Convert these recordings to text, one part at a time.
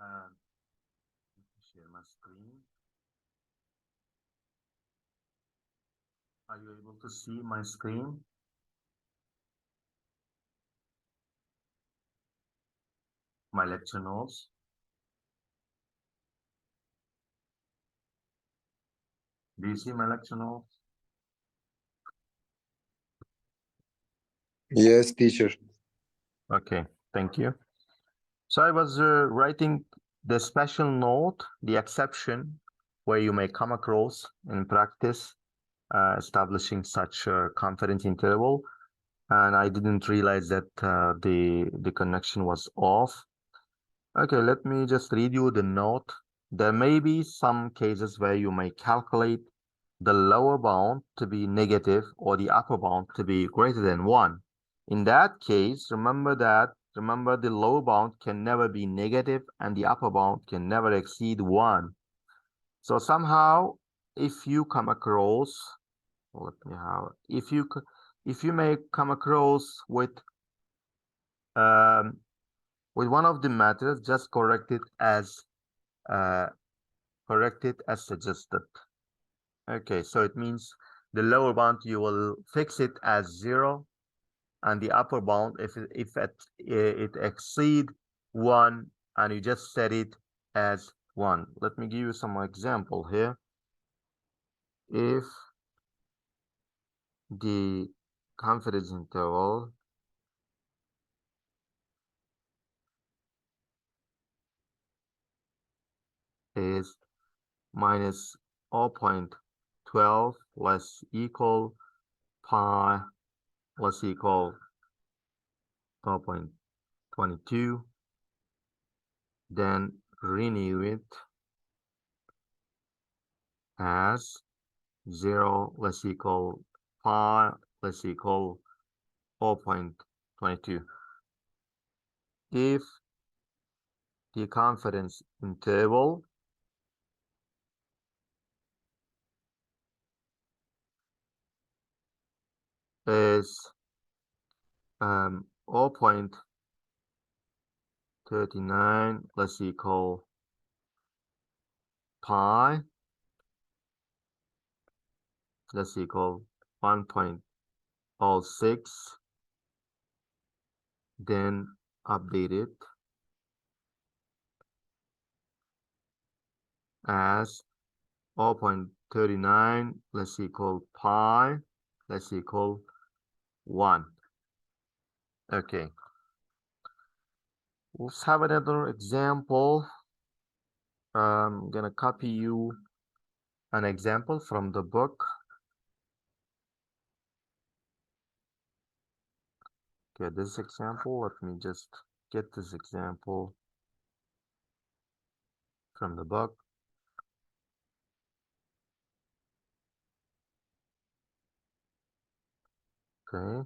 And let me share my screen. Are you able to see my screen? My lecture notes. Do you see my lecture notes? Yes, teacher. Okay, thank you. So I was writing the special note, the exception, where you may come across in practice establishing such a confidence interval, and I didn't realize that the connection was off. Okay, let me just read you the note. There may be some cases where you may calculate the lower bound to be negative or the upper bound to be greater than 1. In that case, remember the lower bound can never be negative and the upper bound can never exceed 1. So somehow, if you come across, let me have, if you may come across with one of the methods, just uh, correct it as suggested. Okay, so it means the lower bound you will fix it as 0, and the upper bound it exceed 1, and you just set it as 1. Let me give you some example here. If the confidence interval is minus 0.12 less equal pi less equal 0.22, then renew it as 0 less equal pi less equal 0.22. If the confidence interval is 0.39 less equal pi less equal 1.06, then update it as 0.39 less equal pi less equal 1. Okay, let's have another example. I'm gonna copy you an example from the book. Okay, this example, let me just get this example from the book. Okay.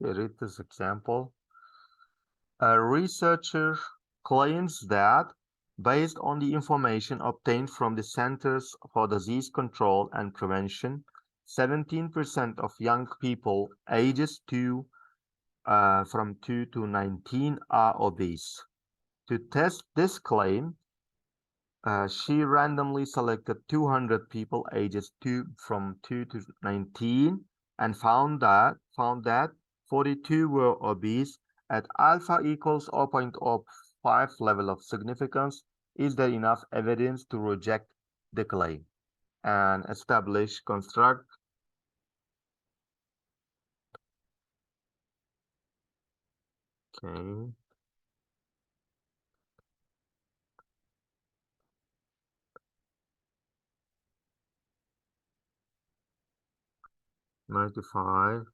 Read this example. A researcher claims that, based on the information obtained from the Centers for Disease Control and Prevention, 17% of young people ages from 2 to 19 are obese. To test this claim, she randomly selected 200 people ages from 2 to 19 and found that 42 were obese at alpha equals 0.05 level of significance. Is there enough evidence to reject the claim and construct okay 95%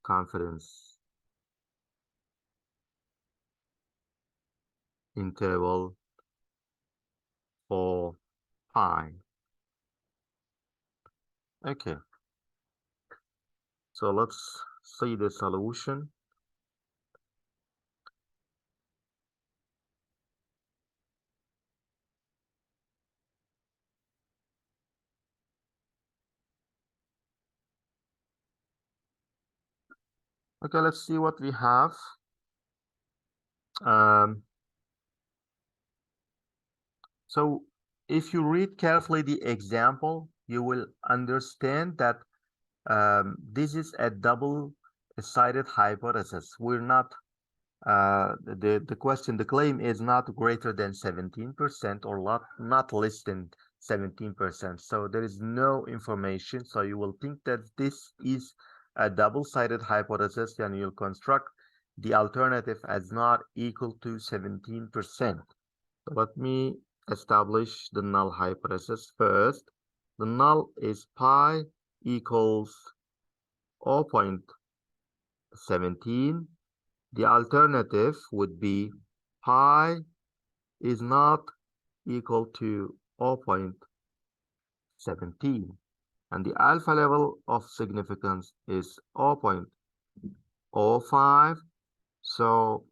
confidence interval for pi. Okay, so let's see the solution. Okay, let's see what we have. Um, so if you read carefully the example, you will understand that this is a double-sided hypothesis. We're not the question, the claim is not greater than 17% or not less than 17%. So there is no information. So you will think that this is a double-sided hypothesis, and you'll construct the alternative as not equal to 17%. So let me establish the null hypothesis first. The null is pi equals 0.17. The alternative would be pi is not equal to 0.17, and the alpha level of significance is 0.05. So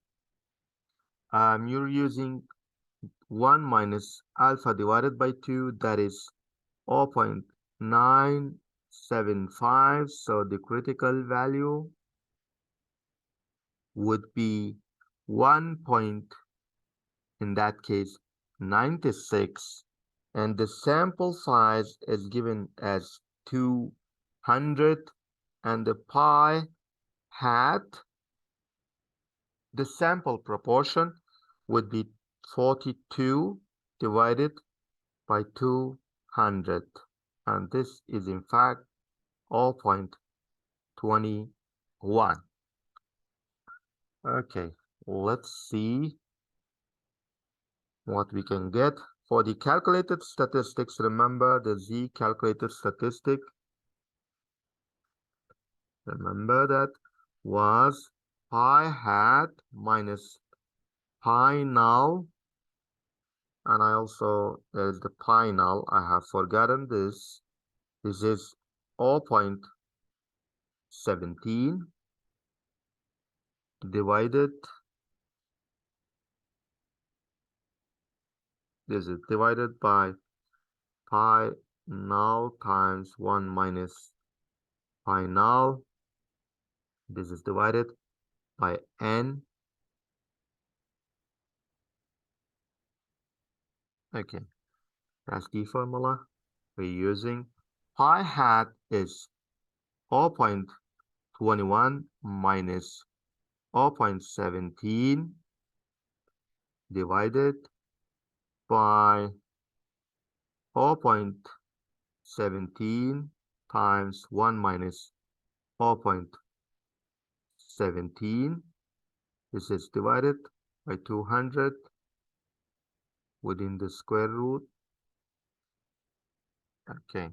you're using 1 minus alpha divided by 2, that is 0.975. So the critical value would be 1. In that case 96, and the sample size is given as 200, and the pi hat, the sample proportion would be 42 divided by 200, and this is in fact 0.21. Okay, let's see what we can get. For the calculated statistics, remember the Z calculated statistic. Remember that was pi hat minus pi null. And I also, there's the pi null. I have forgotten this. This is 0.17 divided. This is divided by pi null times 1 minus pi null. This is divided by n. Okay, that's the formula we're using. Pi hat is 0.21 minus 0.17 divided by 0.17 times 1 minus 0.17. This is divided by 200 within the square root. Okay.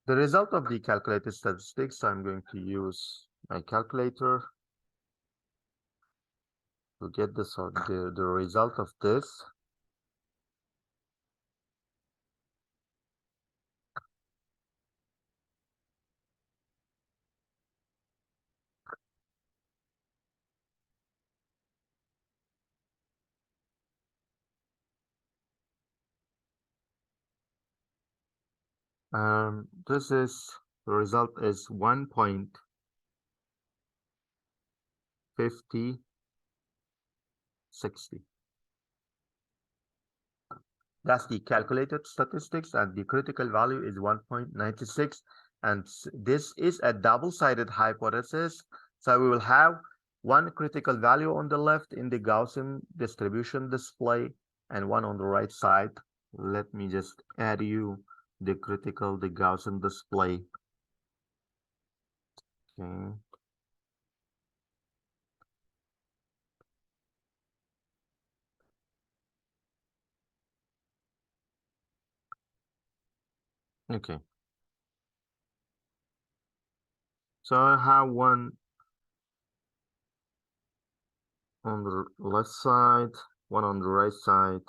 The result of the calculated statistics, I'm going to use my calculator to get the result of this. This is the result is 1.5060. That's the calculated statistics, and the critical value is 1.96. And this is a double-sided hypothesis. So we will have one critical value on the left in the Gaussian distribution display and one on the right side. Let me just add you the Gaussian display. Okay. Okay. So I have one on the left side, one on the right side.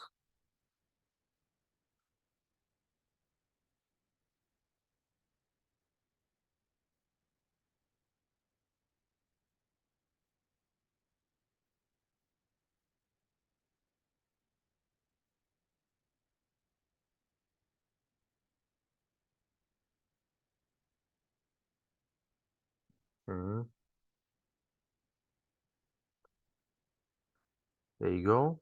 Okay. There you go.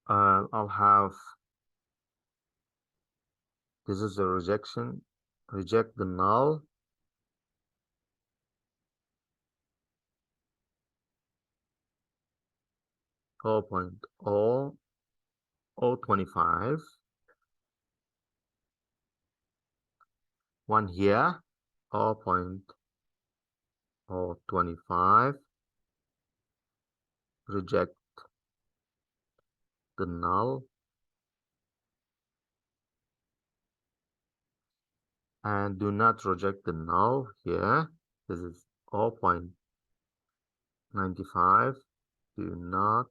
I'll have, this is a rejection, reject the null. Oh, 0.0025. One here, 0.025. Reject the null. And do not reject the null here. This is 0.95. Do not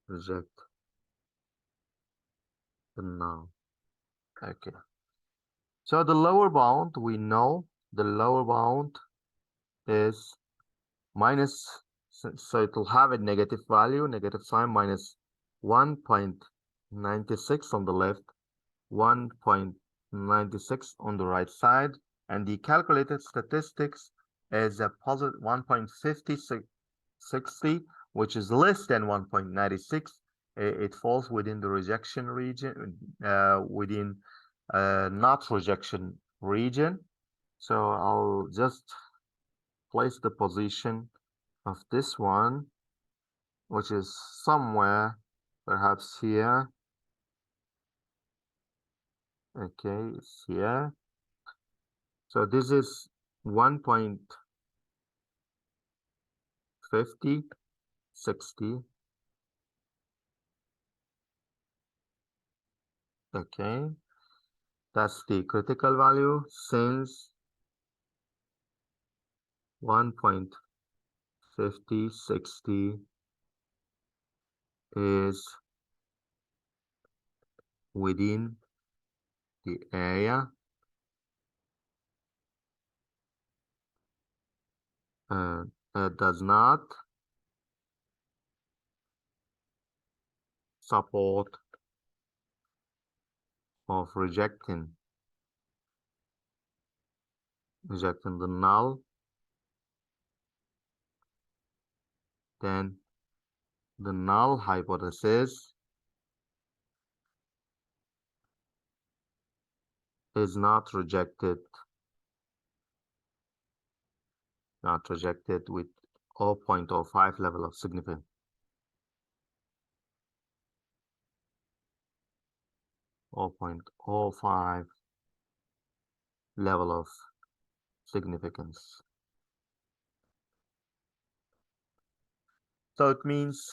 reject the null. Okay. So the lower bound, we know the lower bound is minus, so it will have a negative value, negative sign, minus 1.96 on the left, 1.96 on the right side, and the calculated statistics is a positive 1.5060, which is less than 1.96. It falls within the rejection region, within not rejection region. So I'll just place the position of this one, which is somewhere, perhaps here. Okay, it's here. So this is 1.5060. Okay, that's the critical value since 1.5060 is within the area. Does not support of rejecting the null, then the null hypothesis is not rejected with 0.05 level of significance. 0.05 level of significance. So it means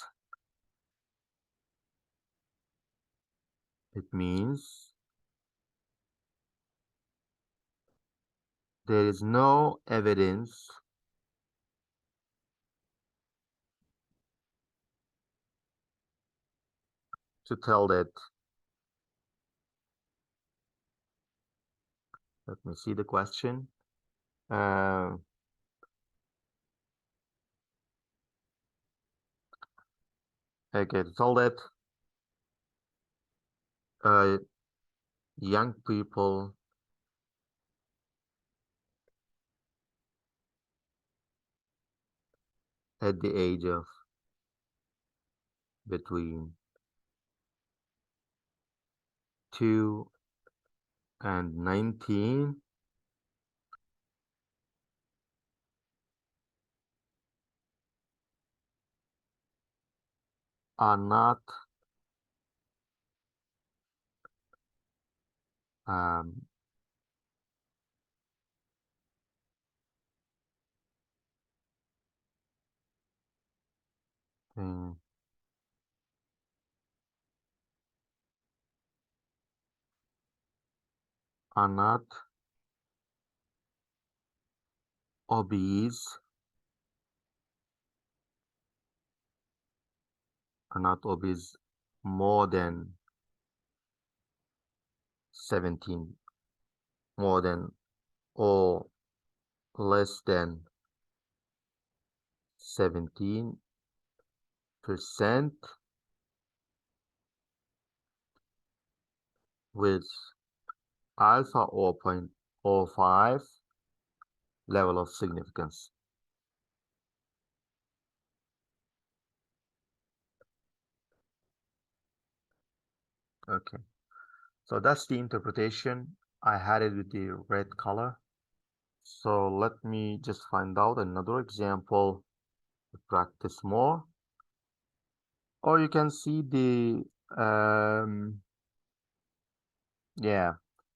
there is no evidence to tell that. Let me see the question. Okay, to tell that young people at the age of between 2 and 19 are not um, are not obese, more than 17, more than or less than 17% with alpha 0.05 level of significance. Okay, so that's the interpretation. I had it with the red color. So let me just find out another example to practice more. Or you can see the, yeah,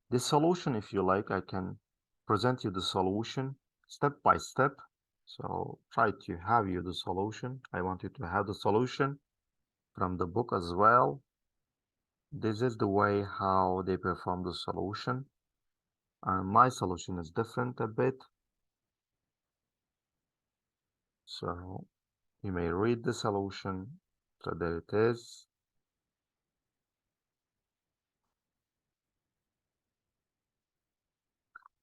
the solution if you like. I can present you the solution step by step. So try to have you the solution. I want you to have the solution from the book as well. This is the way how they perform the solution. And my solution is different a bit. So you may read the solution. So there it is.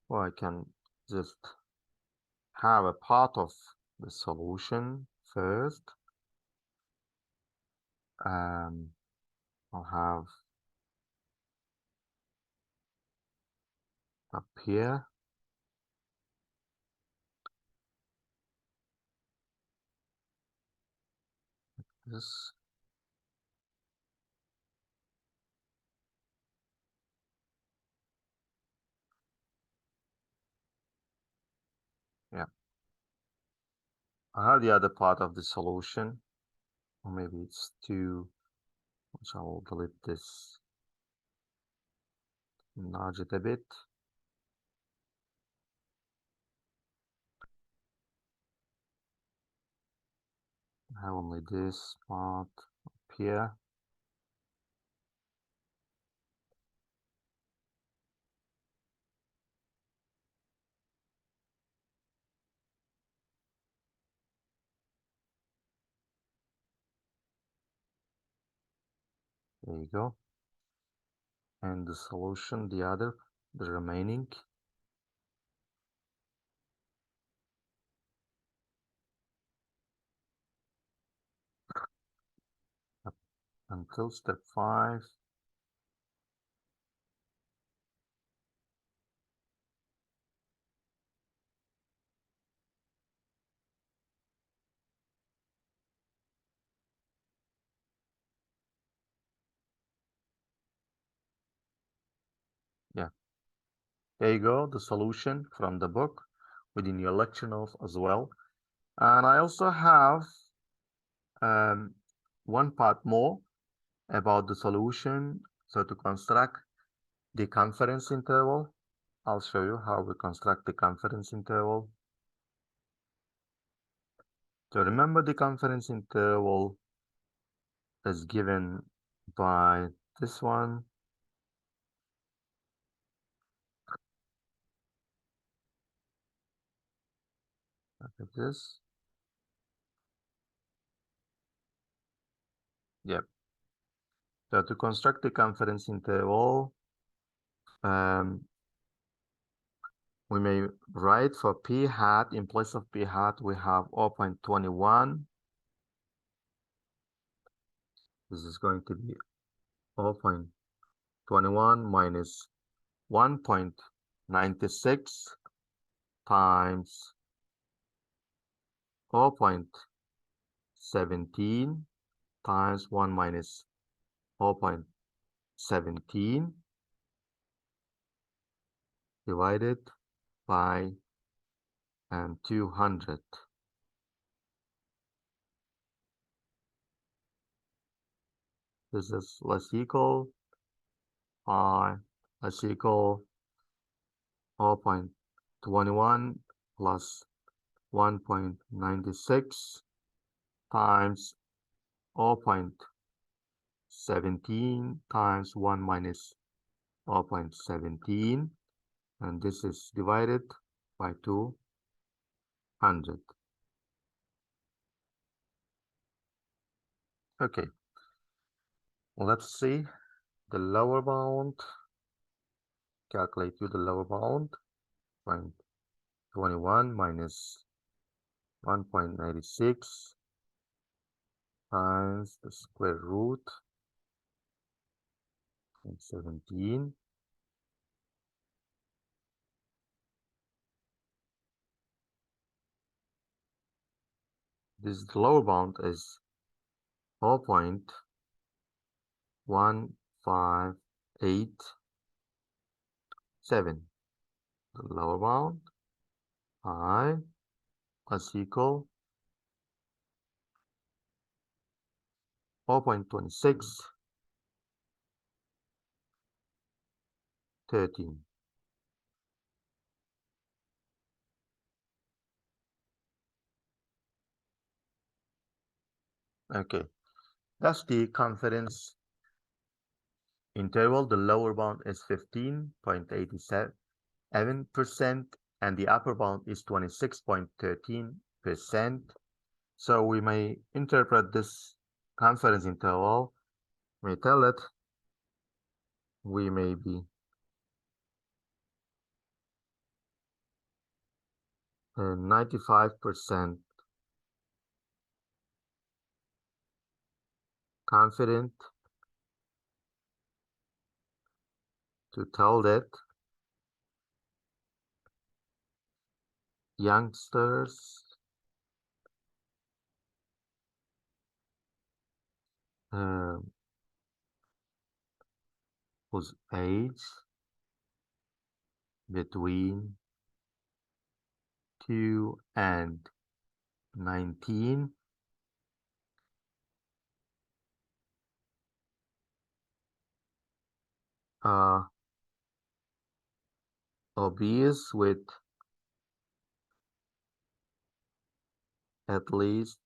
Or I can just have a part of the solution first. I'll have up here. This. Yeah. I have the other part of the solution. Or maybe it's two, which I will delete this, enlarge it a bit. I have only this part up here. There you go. And the solution, the remaining. Up until step 5. Yeah. There you go, the solution from the book within your lecture notes as well. And I also have one part more about the solution. So to construct the confidence interval, I'll show you how we construct the confidence interval. So remember the confidence interval is given by this one. Look at this. Yep. So to construct the confidence interval, we may write for p hat, in place of p hat, we have 0.21. This is going to be 0.21 minus 1.96 times 0.17 times 1 minus 0.17 divided by 200. This is less equal less equal 0.21 plus 1.96 times 0.17 times 1 minus 0.17, and this is divided by 200. Okay, let's see the lower bound. Calculate with the lower bound. 0.21 minus 1.96 times the square root of 17. This lower bound is 0.15 5, 8, 7. The lower bound, pi, is equal 4.26, 13. Okay, that's the confidence interval. The lower bound is 15.87%, and the upper bound is 26.13%. So we may interpret this confidence interval, may tell it we may be 95% confident to tell that youngsters whose age between 2 and 19 are obese with at least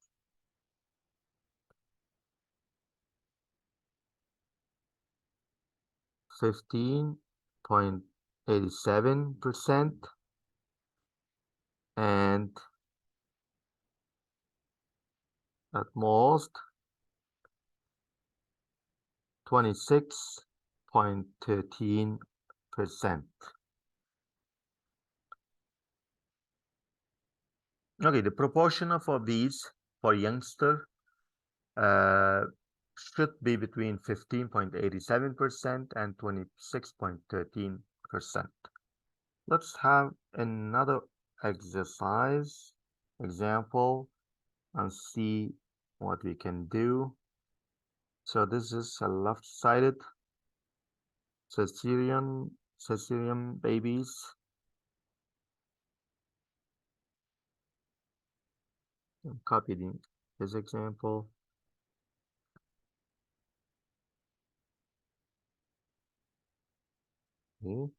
15.87% and at most 26.13%. Okay, the proportion of obese for youngster should be between 15.87% and 26.13%. Let's have another exercise example and see what we can do. So this is a left-sided cesarean babies. Copy this example. Okay.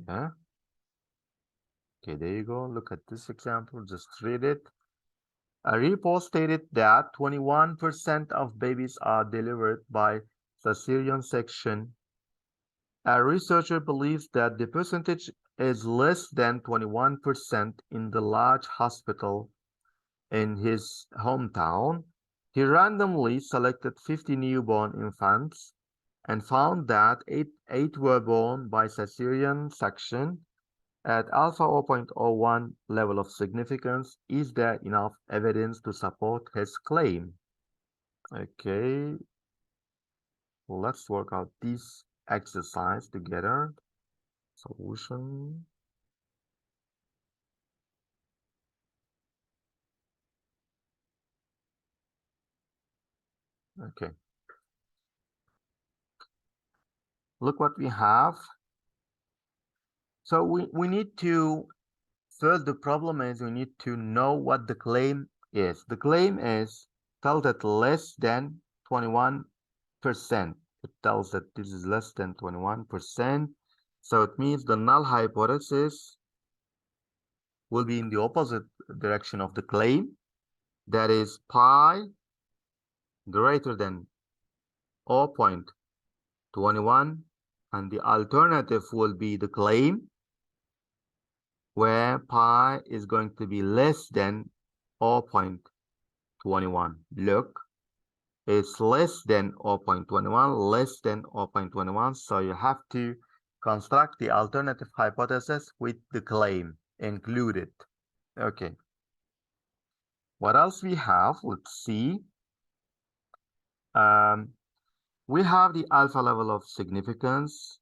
Yeah. Okay, there you go. Look at this example. Just read it. A report stated that 21% of babies are delivered by cesarean section. A researcher believes that the percentage is less than 21% in the large hospital in his hometown. He randomly selected 50 newborn infants and found that eight were born by cesarean section at alpha 0.01 level of significance. Is there enough evidence to support his claim? Okay, let's work out this exercise together. Solution. Okay. Look what we have. So we need to, first the problem is we need to know what the claim is. The claim is tell that less than 21%. It tells that this is less than 21%. So it means the null hypothesis will be in the opposite direction of the claim. That is pi greater than 0.21, and the alternative will be the claim where pi is going to be less than 0.21. Look, it's less than 0.21, less than 0.21. So you have to construct the alternative hypothesis with the claim included. Okay. What else we have? Let's see. We have the alpha level of significance,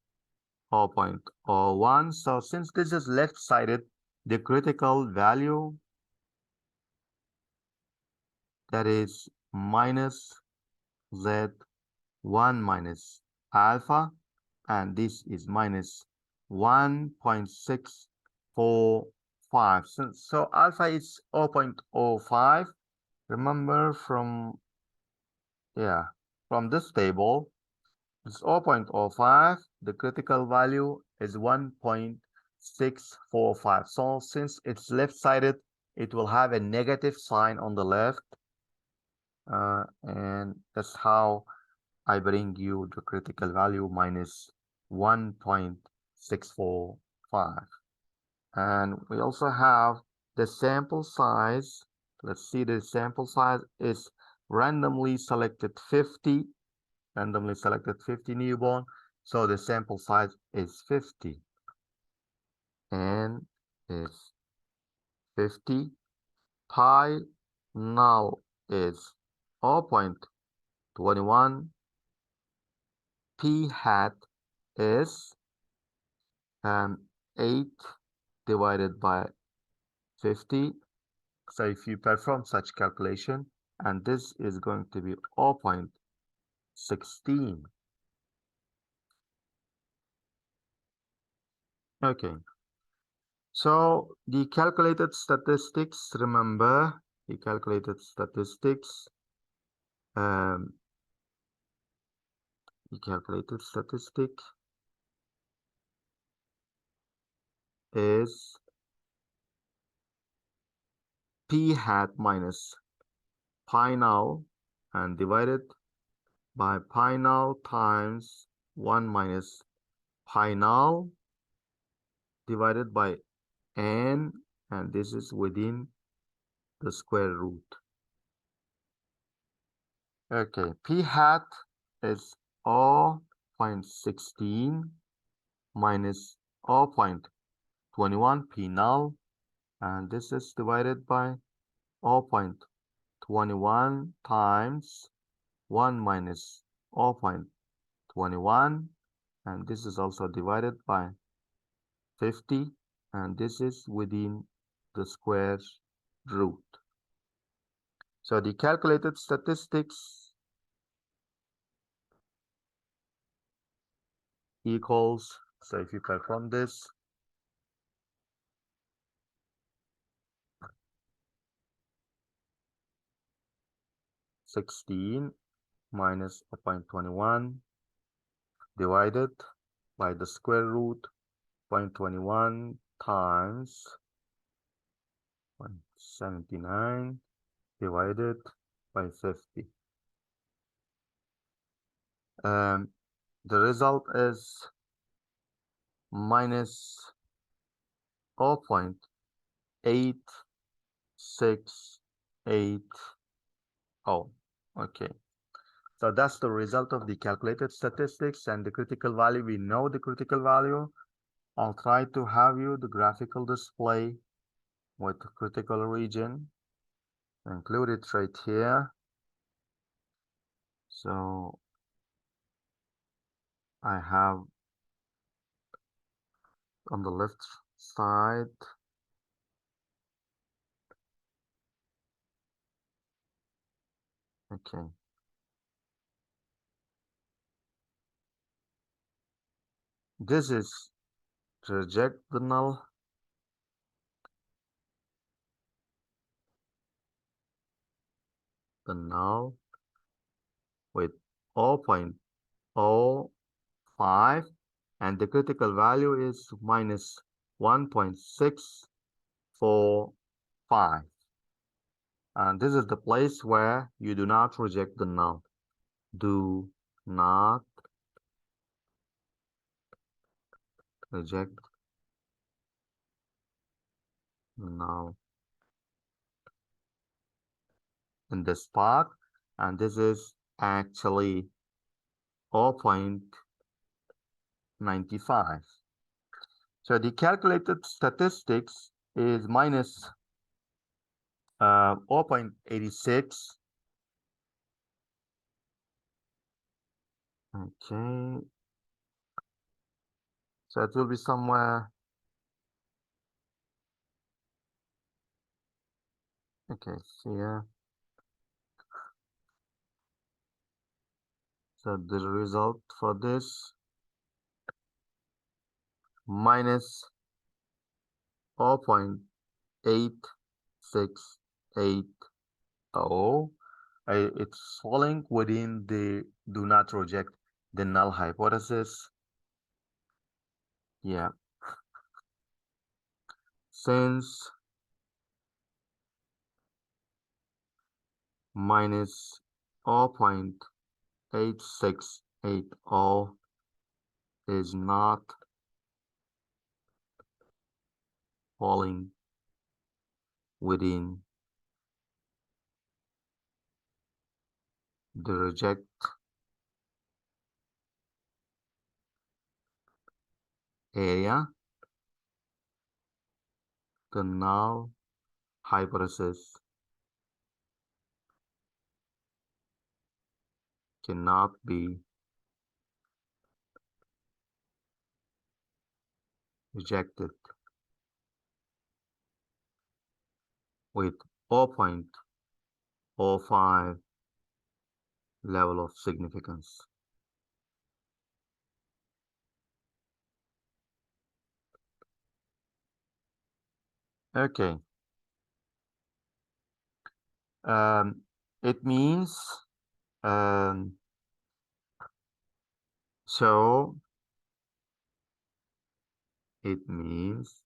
0.01. So since this is left-sided, the critical value, that is minus z1 minus alpha, and this is minus 1.645. So alpha is 0.05. Remember from this table, it's 0.05. The critical value is 1.645. So since it's left-sided, it will have a negative sign on the left. And that's how I bring you the critical value minus 1.645. And we also have the sample size. Let's see, the sample size is randomly selected 50 newborn. So the sample size is 50. And is 50. Pi null is 0.21. P hat is 8 divided by 50. So if you perform such calculation, and this is going to be 0.16. Okay. So the calculated statistics, remember, the calculated statistics, the calculated statistic is P hat minus pi null and divided by pi null times 1 minus pi null divided by n, and this is within the square root. Okay, p hat is 0.16 minus 0.21 p null, and this is divided by 0.21 times 1 minus 0.21, and this is also divided by 50, and this is within the square root. So the calculated statistics equals, so if you perform this, 16 minus 0.21 divided by the square root 0.21 times 0.79 divided by 50. The result is minus 0.8680. Okay. So that's the result of the calculated statistics and the critical value. We know the critical value. I'll try to have you the graphical display with the critical region. Include it right here. So I have on the left side, okay. This is to reject the null. The null with 0.05, and the critical value is minus 1.645. And this is the place where you do not reject the null. Do not reject null in this spot, and this is actually 0.95. So the calculated statistics is minus 0.86. Okay. So it will be somewhere Okay, so yeah. So the result for this minus 0.8680. It's falling within the do not reject the null hypothesis. Yeah. Since minus 0.8680 is not falling within the reject area, the null hypothesis cannot be rejected with 0.05 level of significance. Okay. It means so it means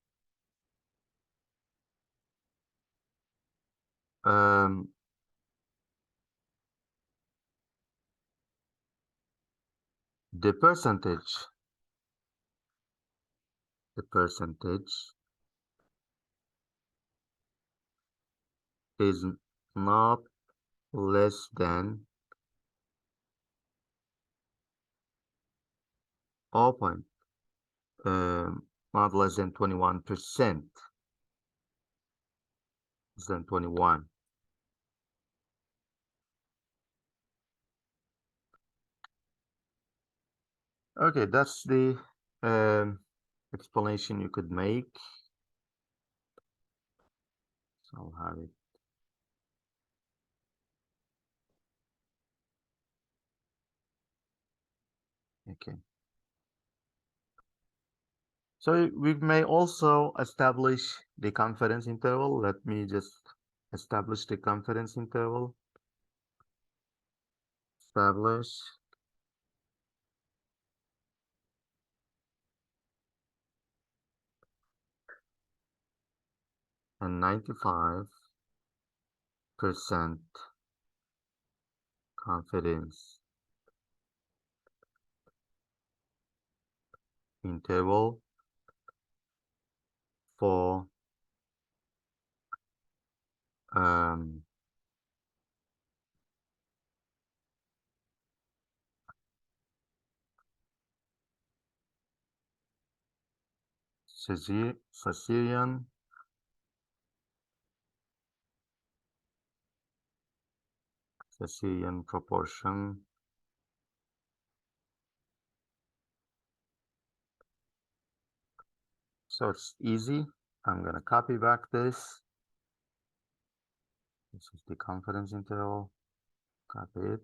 um, the percentage is not less than 0. Not less than 21%, less than 21. Okay, that's the explanation you could make. So I'll have it. Okay. So we may also establish the confidence interval. Let me just establish the confidence interval. Establish a 95% confidence interval for Caesarean proportion so it's easy. I'm gonna copy back this. This is the confidence interval. Copy it.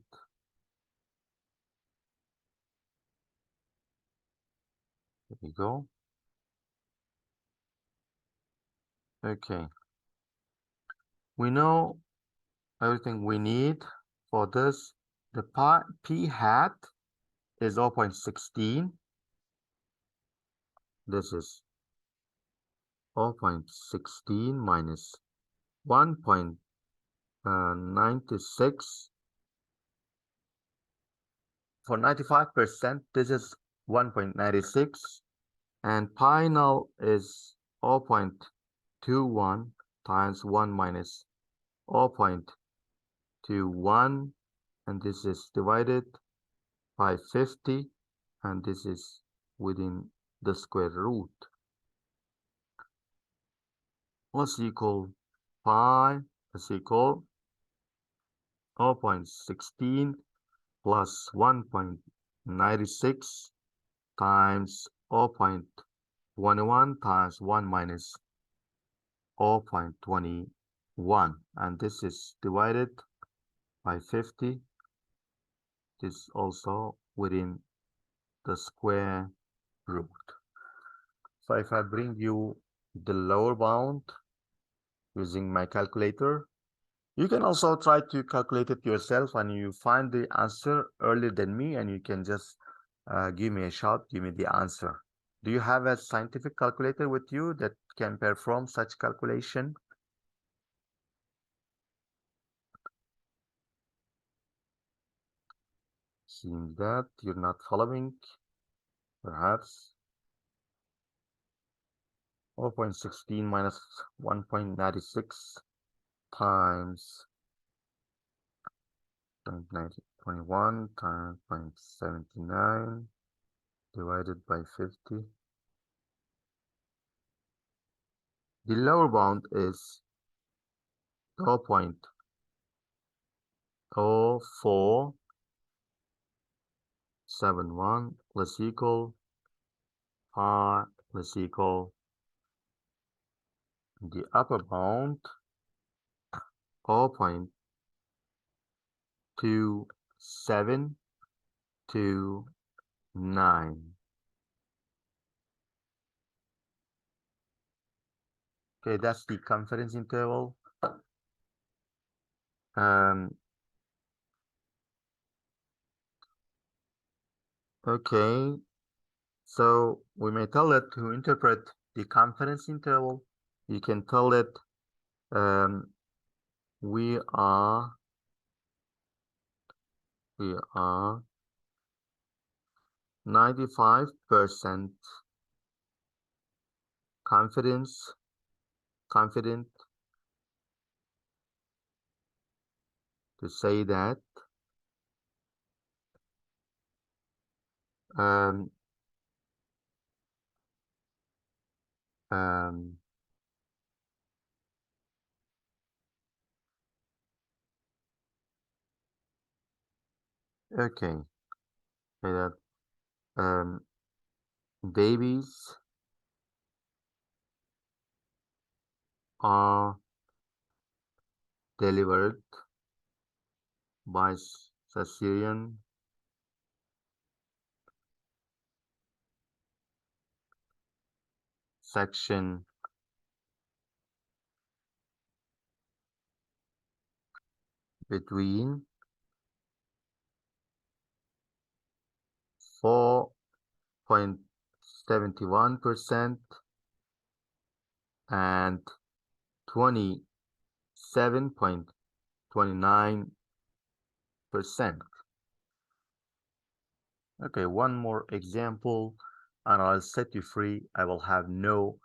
There we go. Okay. We know everything we need for this. The p hat is 0.16. This is 0.16 minus 1.96. For 95%, this is 1.96. And pi null is 0.21 times 1 minus 0.21. And this is divided by 50. And this is within the square root. Let's equal pi is equal 0.16 plus 1.96 times 0.21 times 1 minus 0.21. 1, and this is divided by 50. This is also within the square root. So if I bring you the lower bound using my calculator, you can also try to calculate it yourself, and you find the answer earlier than me, and you can just give me a shout, give me the answer. Do you have a scientific calculator with you that can perform such calculation? Seems that you're not following, perhaps. 4.16 minus 1.96 times 21 times 0.79 divided by 50. The lower bound is 0.0471 less equal pi less equal the upper bound 0.2729. Okay, that's the confidence interval. Okay, so we may tell it to interpret the confidence interval. You can tell it we are 95% confident to say that um, um, okay, say that babies are delivered by cesarean section between 4.71% and 27.29%. Okay, one more example and I'll set you free. I will have no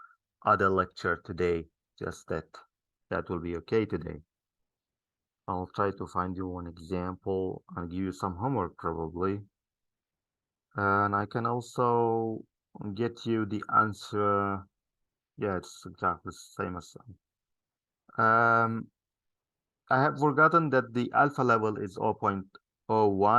other lecture today, just that. That will be okay today. I'll try to find you one example and give you some homework probably. And I can also get you the answer. Yeah, it's exactly the same as I have forgotten that the alpha level is 0.01.